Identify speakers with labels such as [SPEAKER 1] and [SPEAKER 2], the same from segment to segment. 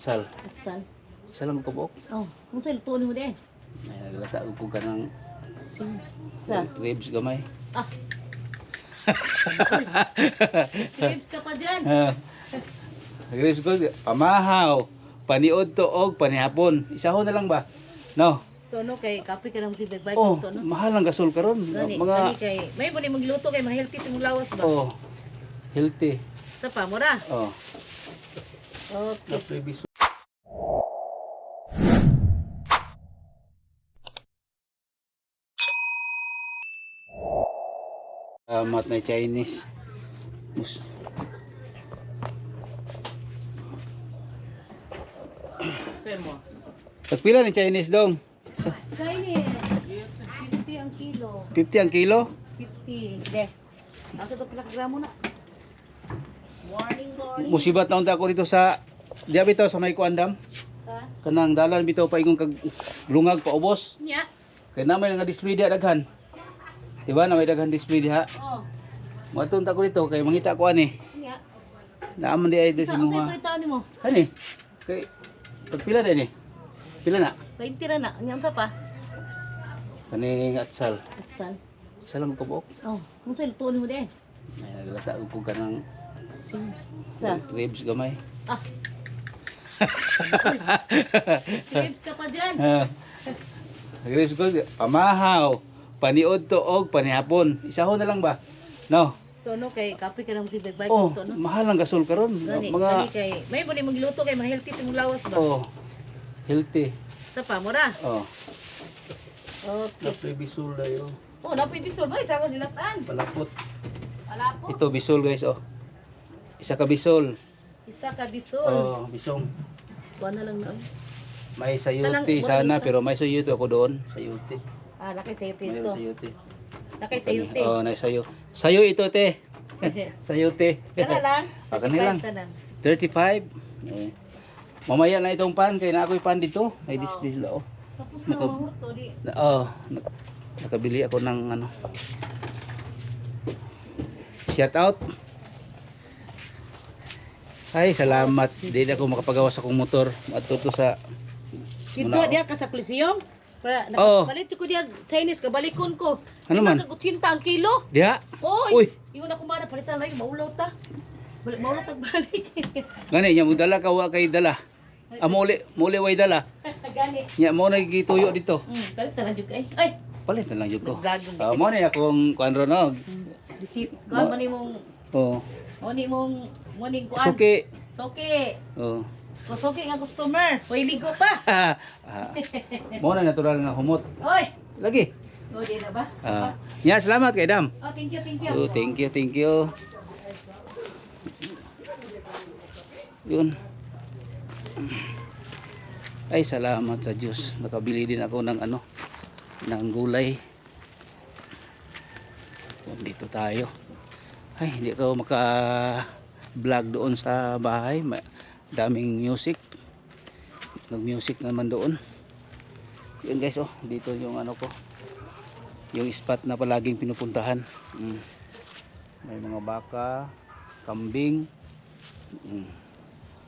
[SPEAKER 1] atsal.
[SPEAKER 2] Atsal.
[SPEAKER 1] Salam ko buok.
[SPEAKER 2] Oh, kung sa'yo lutuin mo din.
[SPEAKER 1] Ay, naglata ko ka ng
[SPEAKER 2] Sige. Sa?
[SPEAKER 1] ribs gamay.
[SPEAKER 2] Ah. Ribs ka pa dyan.
[SPEAKER 1] Ribs ko, pamahaw, paniod to og panihapon. Isaho na lang ba? No.
[SPEAKER 2] Tono kay kape ka lang si Bye
[SPEAKER 1] Oh,
[SPEAKER 2] tono.
[SPEAKER 1] mahal ang gasol karon.
[SPEAKER 2] Gani,
[SPEAKER 1] Mga
[SPEAKER 2] gani kay may mo ni magluto kay ma-healthy timong lawas ba?
[SPEAKER 1] oh, healthy.
[SPEAKER 2] Sa pa mo ra.
[SPEAKER 1] Oh. Na
[SPEAKER 2] Okay.
[SPEAKER 1] previous. Mat na Chinese. Mus.
[SPEAKER 2] Say mo.
[SPEAKER 1] Tagpila ni Chinese dong?
[SPEAKER 2] Chinese. 50 ang kilo.
[SPEAKER 1] 50 ang kilo?
[SPEAKER 2] 50. De. Asa to pila ka gramo na? Morning, morning.
[SPEAKER 1] Musibat na unta ako dito sa diya bitaw sa may kuandam.
[SPEAKER 2] Sa?
[SPEAKER 1] Kanang dalan bitaw pa ingong kag lungag pa ubos.
[SPEAKER 2] Nya.
[SPEAKER 1] Kay na may nga display diha daghan. Diba na may daghan display diha.
[SPEAKER 2] Oh.
[SPEAKER 1] Moadto unta ko dito kay mangita ko ani.
[SPEAKER 2] Nya.
[SPEAKER 1] Naaman di ay des
[SPEAKER 2] Sa
[SPEAKER 1] mo
[SPEAKER 2] unsay
[SPEAKER 1] ha.
[SPEAKER 2] palitan nimo?
[SPEAKER 1] Kani. Kay pagpila din ni. Pila na?
[SPEAKER 2] 20 ra na. Nya unsa pa?
[SPEAKER 1] Kani atsal.
[SPEAKER 2] Atsal.
[SPEAKER 1] Salam ko buok.
[SPEAKER 2] Oh, kung sa'yo lutuin mo din.
[SPEAKER 1] Ay, naglata ko ka ng
[SPEAKER 2] Sige. Sa?
[SPEAKER 1] ribs gamay.
[SPEAKER 2] Ah. Ribs ka pa dyan.
[SPEAKER 1] Ribs ko, pamahaw, paniod to og panihapon. Isaho na lang ba? No.
[SPEAKER 2] Tono kay kape ka lang si Bye
[SPEAKER 1] Oh,
[SPEAKER 2] tono.
[SPEAKER 1] mahal ang gasol karon.
[SPEAKER 2] Gani,
[SPEAKER 1] Mga
[SPEAKER 2] gani kay may mo ni magluto kay ma-healthy timong lawas ba?
[SPEAKER 1] oh, healthy.
[SPEAKER 2] Sa pa mo ra.
[SPEAKER 1] Oh,
[SPEAKER 2] Okay.
[SPEAKER 1] bisul dayo.
[SPEAKER 2] Oh, napoy bisol ba isa ko dilatan.
[SPEAKER 1] Palapot.
[SPEAKER 2] Alapo.
[SPEAKER 1] Ito bisul guys, oh. Isa ka bisul.
[SPEAKER 2] Isa ka bisol.
[SPEAKER 1] Oh, bisong.
[SPEAKER 2] Buwan na lang na.
[SPEAKER 1] May sayuti
[SPEAKER 2] Salang-
[SPEAKER 1] sana
[SPEAKER 2] isa.
[SPEAKER 1] pero may sayuti ako doon. Sayuti.
[SPEAKER 2] Ah, laki sayo
[SPEAKER 1] Mayroon
[SPEAKER 2] ito.
[SPEAKER 1] sayuti.
[SPEAKER 2] Laki sayo ito.
[SPEAKER 1] Oh, na sayo. Sayo ito te. Sayuti.
[SPEAKER 2] Kana lang.
[SPEAKER 1] Ah, kana lang.
[SPEAKER 2] 35 tanan.
[SPEAKER 1] 35. Eh. Mamaya na itong pan kay na ako'y pan dito. May display sila oh.
[SPEAKER 2] Tapos na
[SPEAKER 1] Naka-
[SPEAKER 2] mahurto di.
[SPEAKER 1] Nakabili ako ng ano. Shout out. Ay, salamat. Di na ako makapagawa sa kong motor. Matuto sa
[SPEAKER 2] Dito
[SPEAKER 1] Muna,
[SPEAKER 2] dia ka sa Coliseum. Para
[SPEAKER 1] Oh.
[SPEAKER 2] nakapalit ko dia Chinese kabalikon ko.
[SPEAKER 1] Ano man?
[SPEAKER 2] Sinta ang kilo.
[SPEAKER 1] diha.
[SPEAKER 2] Oy.
[SPEAKER 1] Uy.
[SPEAKER 2] Ingon ako mana palitan lang maulaw ta. Balik maulaw tag balik.
[SPEAKER 1] Gani nya mo dala ka wa kay dala. Muli way dala.
[SPEAKER 2] Gani.
[SPEAKER 1] Nya mo nagituyo dito.
[SPEAKER 2] Palitan lang jud kay. Ay.
[SPEAKER 1] Palit na lang jud ko.
[SPEAKER 2] Nag-vlog
[SPEAKER 1] Mo ni akong kuan ron og.
[SPEAKER 2] Receipt. Kuan man imong
[SPEAKER 1] Oh.
[SPEAKER 2] mo ni kuan.
[SPEAKER 1] Suki.
[SPEAKER 2] Soke.
[SPEAKER 1] Oh.
[SPEAKER 2] Soke nga customer. Hoy ligo pa.
[SPEAKER 1] Mo na natural nga humot.
[SPEAKER 2] Oy.
[SPEAKER 1] Lagi.
[SPEAKER 2] O di na ba?
[SPEAKER 1] Nya salamat kay Dam.
[SPEAKER 2] Oh, thank you, thank you.
[SPEAKER 1] Oh, thank you, thank you. Yun. Ay, salamat sa Diyos. Nakabili din ako ng ano, ng gulay. Dito tayo. Ay, hindi ako maka-vlog doon sa bahay. Daming music. Nag-music naman doon. Yun guys, oh, dito yung ano ko. Yung spot na palaging pinupuntahan. May mga baka, kambing.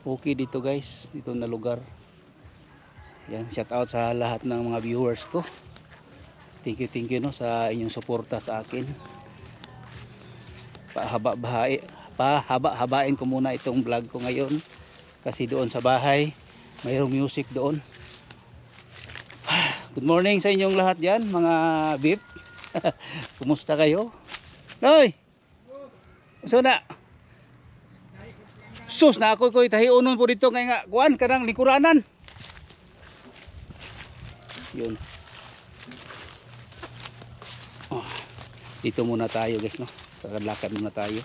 [SPEAKER 1] Okay dito guys, dito na lugar. Yan, shout out sa lahat ng mga viewers ko. Thank you no sa inyong suporta sa akin. Pahaba-habain ko muna itong vlog ko ngayon kasi doon sa bahay mayroong music doon. Good morning sa inyong lahat diyan, mga beep. Kumusta kayo? Noy. So na. Sus na ako ko'y tahiunon po dito kay nga kuan kanang likuranan. Yun. Oh, dito muna tayo guys no. Lakad muna tayo.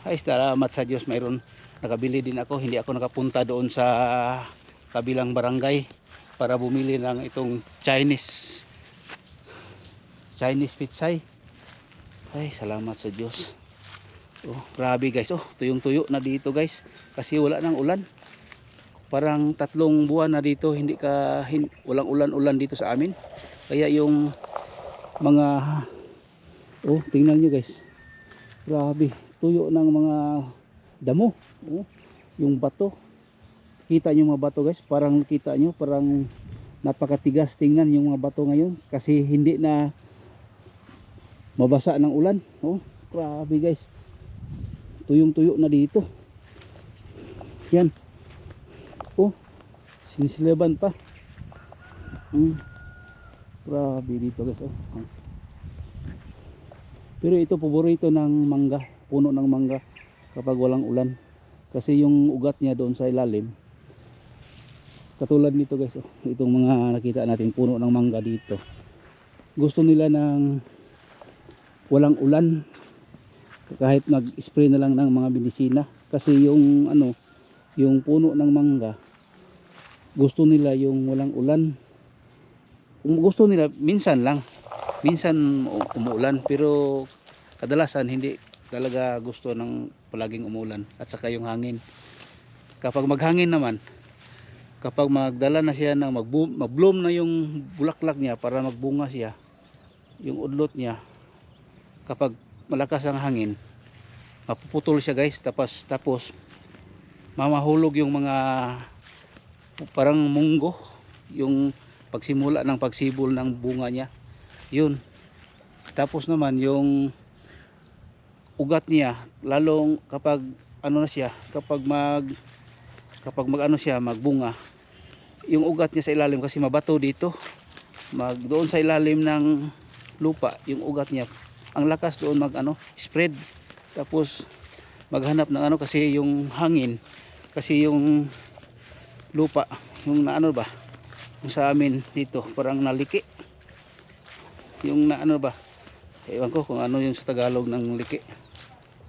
[SPEAKER 1] Ay salamat sa Diyos mayroon nakabili din ako. Hindi ako nakapunta doon sa kabilang barangay para bumili ng itong Chinese pitsay. Ay salamat sa Diyos. Oh, grabe guys. Oh, tuyong-tuyo na dito guys kasi wala nang ulan. Parang 3 buwan na dito walang ulan-ulan dito sa amin. Kaya yung mga tingnan nyo guys. Grabe, tuyo ng mga damo. yung bato. Kita nyo mga bato guys, parang kita nyo, parang napakatigas tingnan yung mga bato ngayon kasi hindi na mabasa ng ulan. Oh, grabe guys. Tuyong-tuyo na dito. Yan. Oh, sinisilaban pa. Grabe dito guys. Oh. Pero ito paborito ng mangga, puno ng mangga kapag walang ulan. Kasi yung ugat niya doon sa ilalim. Katulad nito guys, oh. Itong mga nakita natin puno ng mangga dito. Gusto nila ng walang ulan. Kahit mag-spray na lang ng mga medisina. Kasi yung ano, yung puno ng mangga, gusto nila yung walang ulan. Gusto nila minsan lang. Minsan umuulan pero kadalasan hindi talaga gusto ng palaging umulan at saka yung hangin. Kapag maghangin naman, kapag magdala na siya ng mag-bloom na yung bulaklak niya para magbunga siya, yung udlot niya, kapag malakas ang hangin, mapuputol siya guys, tapos mamahulog yung mga parang munggo, yung pagsimula ng pagsibol ng bunga niya. Yun. Tapos naman yung ugat niya, lalong kapag ano na siya, kapag mag ano siya, magbunga, yung ugat niya sa ilalim kasi mabato dito. Doon sa ilalim ng lupa, yung ugat niya, ang lakas doon mag ano, spread. Tapos maghanap ng ano kasi yung hangin, kasi yung lupa, yung na ano ba, yung sa amin dito, parang naliki. Yung na ano ba, ewan ko kung ano yung sa Tagalog ng liki.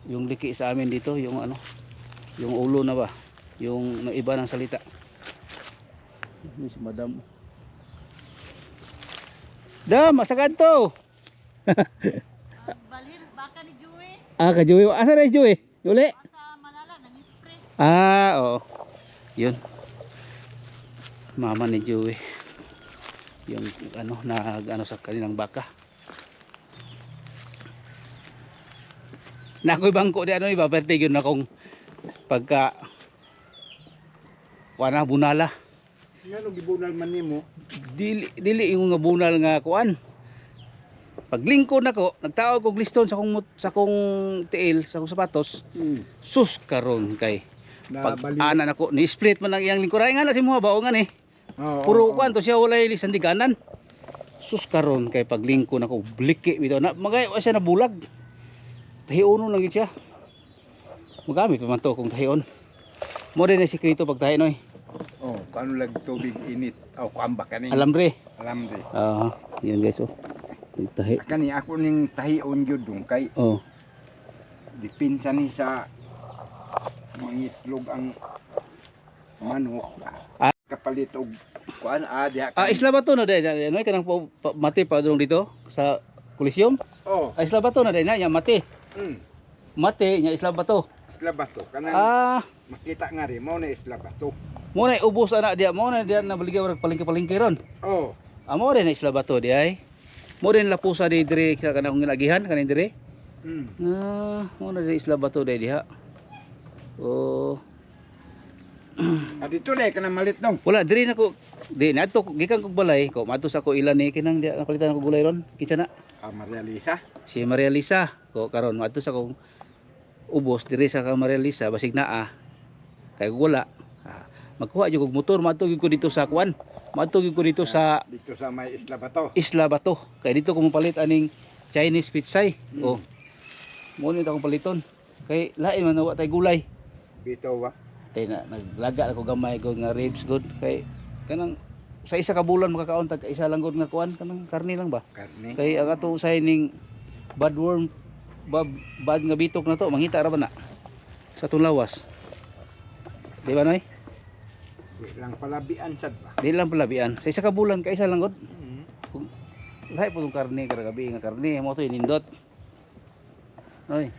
[SPEAKER 1] Yung liki sa amin dito, yung ano, yung ulo na ba, yung iba ng salita. Ini si madam. Dam, masagad to.
[SPEAKER 2] Balir, baka ni Joey.
[SPEAKER 1] Ah, ka Joey. Asa na si Joey? Juli?
[SPEAKER 2] Sa Malala, nag-spray.
[SPEAKER 1] Ah, oo. Yun. Mama ni Joey. Yung ano, ano sa kanilang baka. Na ako'y bangko di ano, iba pertigyon na kung pagka wana bunala.
[SPEAKER 3] Ngano gibunal man nimo?
[SPEAKER 1] Dili yung nga bunal nga kuan. Paglingkod nako, nagtaog og liston sa kong tiil, sa kong sapatos. Sus karon kay pag ana nako ni split man ang iyang lingkod. Ay nga na si mo baongan eh. Puro kuan to siya walay lisandiganan. Sus karon kay paglingkod nako bliki bitaw na magay siya na bulag. Tahiunon lang gid siya. Magamit pa man to kung tahion. Mo din na sikreto pag tahi noy.
[SPEAKER 3] Oh, kano lag tubig init. Oh, kuamba kani.
[SPEAKER 1] Alambre.
[SPEAKER 3] Alambre.
[SPEAKER 1] Yan guys oh. Tahi.
[SPEAKER 3] Kani ako ning tahion jud dong kay
[SPEAKER 1] Oh.
[SPEAKER 3] dipinsa ni sa mangitlog ang manok. Kapalit og kuan diha.
[SPEAKER 1] Isla ba to na day? Noy kanang mati pa dong dito sa Coliseum?
[SPEAKER 3] Oh.
[SPEAKER 1] Isla ba to na day na nya mati. Mati nya isla ba to?
[SPEAKER 3] Isla bato kanang makita nga ri mo na isla bato.
[SPEAKER 1] Mo na ubos ana dia, mo na dia nabaligya og palengke-palengke ron.
[SPEAKER 3] Oh.
[SPEAKER 1] Amo rin na isla bato di ay. Mo rin lapusa di dire sa kanang gilagihan kanin dire. Mo na di isla bato di diha. Oh.
[SPEAKER 3] Dito na kanang malit dong.
[SPEAKER 1] Wala dire nako di nato gikan kog balay ko matos ako ilan ni kinang dia napalitan ko gulay ron. Kinsa na?
[SPEAKER 3] Maria Lisa.
[SPEAKER 1] Si Maria Lisa ko karon matos ako ubos dire sa Maria Lisa basig naa. Kay wala. Magkuha jud og motor matug ko dito sa kuan. Matug ko dito sa
[SPEAKER 3] Dito sa may isla bato.
[SPEAKER 1] Isla Bato. Kay dito ko mapalit aning Chinese pitsay. Oh. Mo ni akong paliton. Kay lain man wa tay gulay.
[SPEAKER 3] Bitaw ba?
[SPEAKER 1] Kay naglaga ako gamay ko nga ribs good kay kanang sa isa ka bulan makakaon tag isa lang gud nga kuan kanang karne lang ba.
[SPEAKER 3] Karne.
[SPEAKER 1] Kay ang ato usahay bad worm bad nga bitok na to mangita ra ba na sa tong lawas. Di ba noy?
[SPEAKER 3] Di lang palabian sad ba?
[SPEAKER 1] Di lang palabian. Sa isa ka bulan kay isa lang gud. Lahi po itong karne, karagabi nga karne, mo ito inindot. Oy,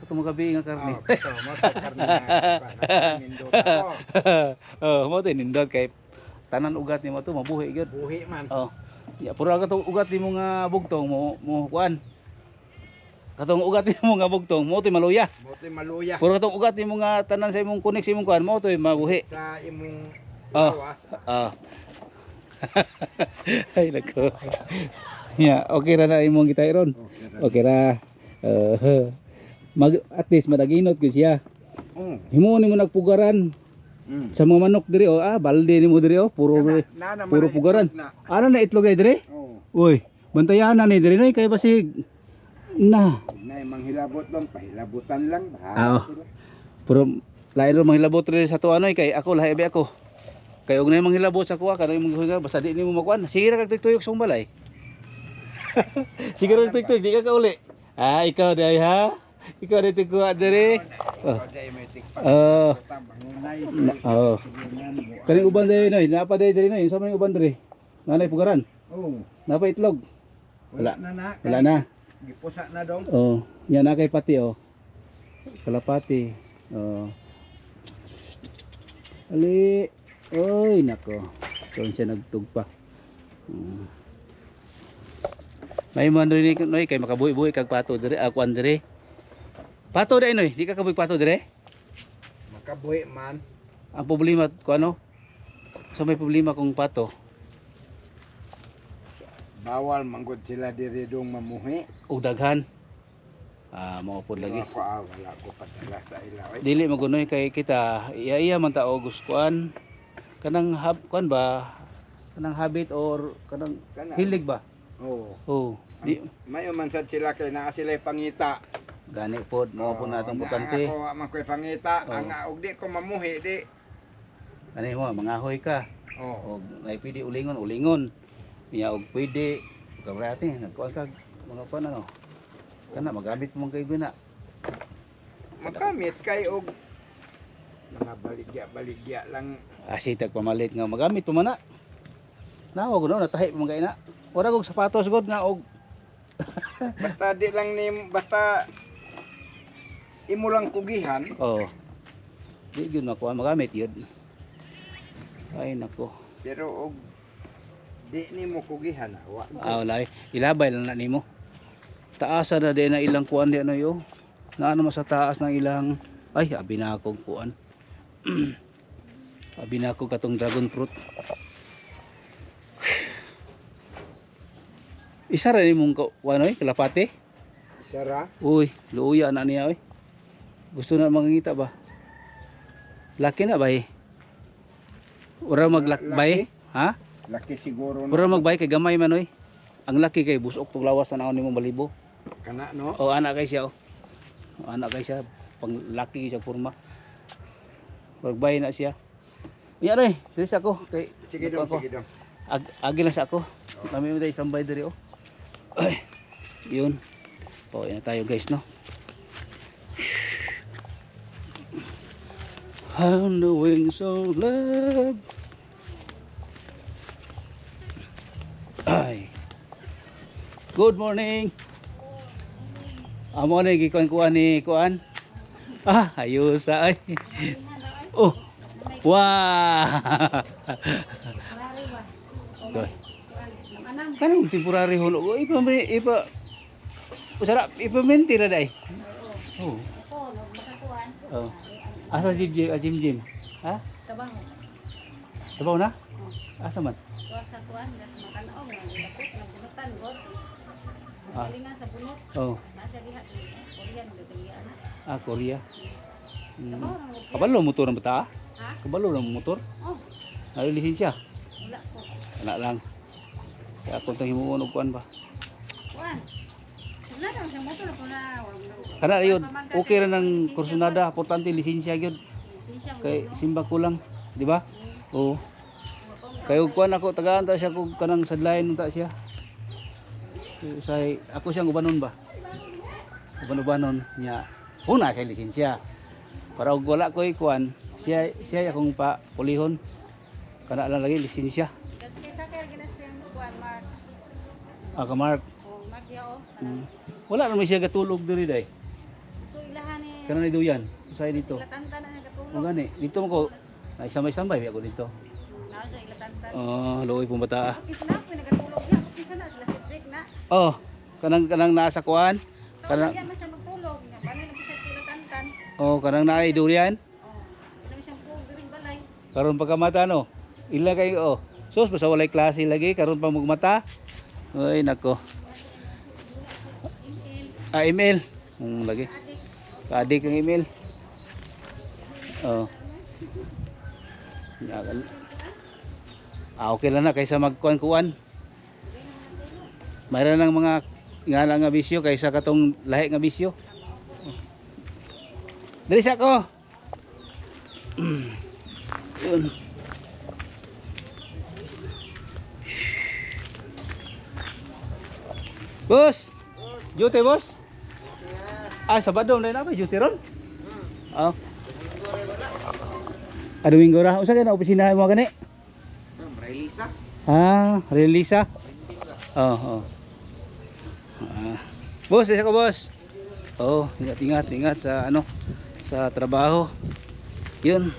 [SPEAKER 1] ito mga gabi nga karne.
[SPEAKER 3] Oh, ito, mo ito karne na nindot ako.
[SPEAKER 1] Mo ito inindot kay tanan ugat ni mo ito, mabuhi yun.
[SPEAKER 3] Buhi man.
[SPEAKER 1] Oh, ya, pura ka itong ugat ni mo nga bugtong, mo kuan. katong ugat nimo nga bugtong mo to'y maluya.
[SPEAKER 3] Moto'y maluya.
[SPEAKER 1] Puro katong ugat nimo nga tanan sa imong kunik sa imong kuan mo to'y mabuhi.
[SPEAKER 3] Sa imong
[SPEAKER 1] Oh.
[SPEAKER 3] lawas.
[SPEAKER 1] Ah. Ay nako. Ya, okay ra na imong gitay ron. Okay ra. At least madaginot gyud siya.
[SPEAKER 3] Oh.
[SPEAKER 1] Himo nimo nagpugaran
[SPEAKER 3] Mm.
[SPEAKER 1] sa mga manok diri oh. Balde nimo diri oh. Puro puro pugaran. Ano na itlog na diri?
[SPEAKER 3] Oh.
[SPEAKER 1] Uy, bantayan na ni diri nay kay basig na.
[SPEAKER 3] Nay manghilabot lang, pahilabutan lang ba?
[SPEAKER 1] Oo. Puro lain ro manghilabot diri sa to anoy kay ako lahi ako. Kay og nay manghilabot sa kuha kanay manghilabot basta di nimo makuan. Sige ra kag tuyok sa balay. Sige ra tuyok di ka kauli. Ah, ikaw day ha. Ikaw dito kuha diri. Oh. Oh. Kaning uban day noy, napa day diri noy, sa man uban diri. Nanay pugaran.
[SPEAKER 3] Oh.
[SPEAKER 1] Napa itlog.
[SPEAKER 3] Wala na na.
[SPEAKER 1] Wala na.
[SPEAKER 3] Gipusa na dong.
[SPEAKER 1] Oh, yan na kay pati oh. Kalapati. Oh. Ali. Oy, nako. Doon siya nagtugpa. May man rin noy kay makabuhi-buhi kag pato dire, akuan dire. Pato dai noy, di ka kabuhi pato dire?
[SPEAKER 3] Makabuhi man.
[SPEAKER 1] Ang problema ko ano? So may problema kung pato.
[SPEAKER 3] Bawal manggod sila diri dong mamuhi.
[SPEAKER 1] Og daghan. Mao pod lagi.
[SPEAKER 3] Wala ko padala sa ilaw.
[SPEAKER 1] Dili magunoy kay kita. Iya man ta og guskuan. Kanang kuan ba? Kanang habit or kanang hilig ba?
[SPEAKER 3] Oo.
[SPEAKER 1] Oh, di
[SPEAKER 3] Mayo man sad sila kay naa sila pangita.
[SPEAKER 1] gani pod mao po natong butante.
[SPEAKER 3] Ako man ko'y pangita,
[SPEAKER 1] Oo.
[SPEAKER 3] ang og di ko mamuhi di.
[SPEAKER 1] Kani mo mangahoy ka.
[SPEAKER 3] Oh.
[SPEAKER 1] Og nay pwede ulingon. Niya og pwede kabrate nagkuan kag mga kuan ano. Kana magamit mo kay bina.
[SPEAKER 3] Makamit kay og mga baligya lang.
[SPEAKER 1] Asitag pamalit nga magamit pa man na. Nawa ko no natahi pa man kay na. Ora kog sapatos gud nga og
[SPEAKER 3] Basta di lang ni basta imo lang kugihan.
[SPEAKER 1] oh. Di gyud makuha magamit yun. Ay nako.
[SPEAKER 3] Pero og di nimo kugihan wa.
[SPEAKER 1] Wala ilabay lang na nimo. Taasa na din na ilang kuan di ano yo. Naano mo sa taas ng ilang ay abi na akong kuan. Abi na ako katong dragon fruit. Isa ra nimong kuan oy kalapate.
[SPEAKER 3] Sara.
[SPEAKER 1] Uy, luuya na niya oy. Gusto na mangangita ba? Laki na ba eh? Ura maglakbay? Ha?
[SPEAKER 3] Laki siguro
[SPEAKER 1] Ura magbay kay gamay man oy. Ang laki kay busok tong lawas na naon nimo malibo.
[SPEAKER 3] kana no.
[SPEAKER 1] O anak kay siya oh. Anak kay siya pang laki siya forma. Magbay na siya. Unya ray, dili sa ako kay
[SPEAKER 3] Sige dong, sige dong.
[SPEAKER 1] agi lang sa ako. Kami mo dai sambay diri oh. Ay. Yun. O yan na tayo guys no. On the wings of love. Ay. Good morning. Amo na gikuan ni kuan. Ayos ay. Oh. Wah. Okay. Kanang temporary hulog. Ipa sarap ipamenti ra dai. Oh. Oh. Asa Jim? Ha?
[SPEAKER 2] Tabango.
[SPEAKER 1] Sabaw na? Asa man?
[SPEAKER 2] Sa kuan, gas makanaog, nagdapit, nagbunutan, god.
[SPEAKER 1] Ah.
[SPEAKER 2] Galingan sa bunot.
[SPEAKER 1] Oh.
[SPEAKER 2] Nasa diha, Korean, galingan na.
[SPEAKER 1] Korea.
[SPEAKER 2] Tabango ng motor.
[SPEAKER 1] Kabalo motor ng bata?
[SPEAKER 2] Ha?
[SPEAKER 1] Kabalo ng motor?
[SPEAKER 2] Oh,
[SPEAKER 1] Ay lisensya.
[SPEAKER 2] wala ko.
[SPEAKER 1] Wala lang. Kaya ako itong himuon og kuan ba?
[SPEAKER 2] Kuan. Wala na, sa motor ko na.
[SPEAKER 1] Kana yun, okay ra ng kursunada, importante lisensya gyud. Kay simba ko lang, di ba? Oo. Kay og kuan ako tagaan ta siya kog kanang sadlayan ta siya. Say ako siyang ubanon ba? Uban-ubanon niya. Una siya lisensya. Para og wala ko kuan, siya akong pa pulihon. Kana lang lagi lisensya.
[SPEAKER 2] Kasi sa kaya ginasiyang kuan, Mark.
[SPEAKER 1] Mark.
[SPEAKER 2] Oh, Mark yao.
[SPEAKER 1] Wala naman siya gatulog diri day.
[SPEAKER 2] Ito ilahan ni.
[SPEAKER 1] Kana ni duyan. Usay dito.
[SPEAKER 2] Ilatanta na nga
[SPEAKER 1] O
[SPEAKER 2] katulog.
[SPEAKER 1] gani, dito mo ko. Ay sambay-sambay ako dito.
[SPEAKER 2] Nasa ilatanta.
[SPEAKER 1] Luoy pong bata.
[SPEAKER 2] Kisa na, pinagatulog niya. Kisa na, sila si Drake na.
[SPEAKER 1] Oh, kanang nasa kuan. Kanang
[SPEAKER 2] Kaya masya magtulog. Bani na siya tilatantan.
[SPEAKER 1] oh, kanang naay durian.
[SPEAKER 2] Kaya masya po galing balay.
[SPEAKER 1] Karon pagkamata no. Ila kay oh. Sus basta walay klase lagi karon pa mugmata. Oy nako. Ah, email. Lagi. Adik ang email. Oh. Yagal. Ah, okay lang na kaysa magkuan-kuan. Mayroon ng mga ngala nga bisyo kaysa katong lahi nga bisyo. Dali sa ko. Yun. Boss. Duty boss. Ah, Sabado na ba duty ron? Oh. Domingo ra. Usa ka na opisina mo gani?
[SPEAKER 3] Relisa.
[SPEAKER 1] Ah, Relisa. Oh, oh. Ah. Boss, isa ko boss. Oh, ingat sa ano sa trabaho. 'Yun.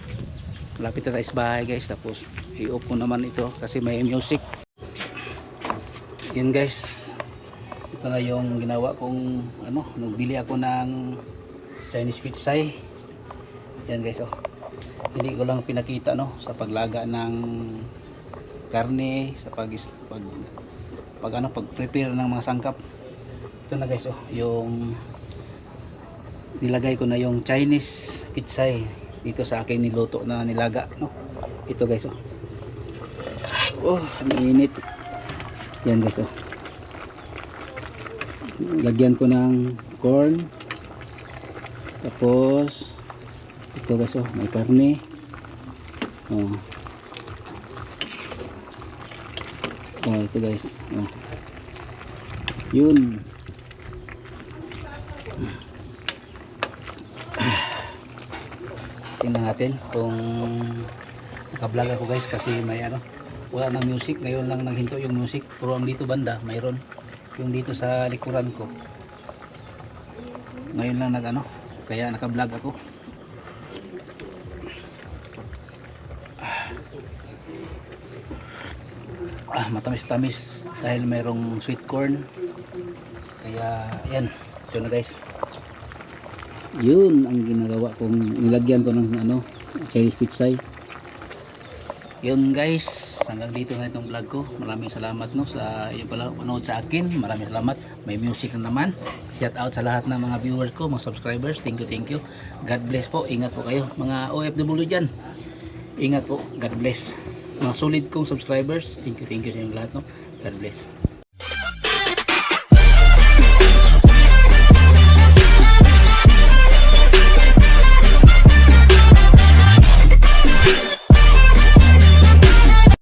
[SPEAKER 1] Malapit na tayo sa bahay, guys. Tapos i-off ko naman ito kasi may music. 'Yun, guys. Ito na yung ginawa kong ano, nagbili ako ng Chinese pitsay. Yan, guys, oh. Hindi ko lang pinakita no sa paglaga ng karne, sa pag prepare ng mga sangkap. Ito na, guys, oh, yung nilagay ko na yung Chinese pitsay dito sa akin niluto na nilaga, no. Ito, guys, oh. Oh, ang init. Yan, guys, oh. Lagyan ko ng corn. Tapos ito, guys, oh, may karne. Oh. Oh, ito, guys. Oh. Yun. Tingnan natin kung naka-vlog ako, guys, kasi may ano, wala nang music. Ngayon lang naghinto yung music, pero ang dito banda mayroon. Yung dito sa likuran ko ngayon lang nag ano, kaya naka-vlog ako. Matamis-tamis dahil mayroong sweet corn, kaya yan. Ito na, guys, yun ang ginagawa kong nilagyan ko ng ano, Chinese pitsay. Yun, guys, hanggang dito na itong vlog ko. Maraming salamat no sa iyo pala panood sa akin. Maraming salamat. May music na naman. Shout out sa lahat ng mga viewers ko, mga subscribers. Thank you. God bless po. Ingat po kayo mga OFW dyan. Ingat po. God bless. Mga solid kong subscribers. Thank you sa inyong lahat, no. God bless.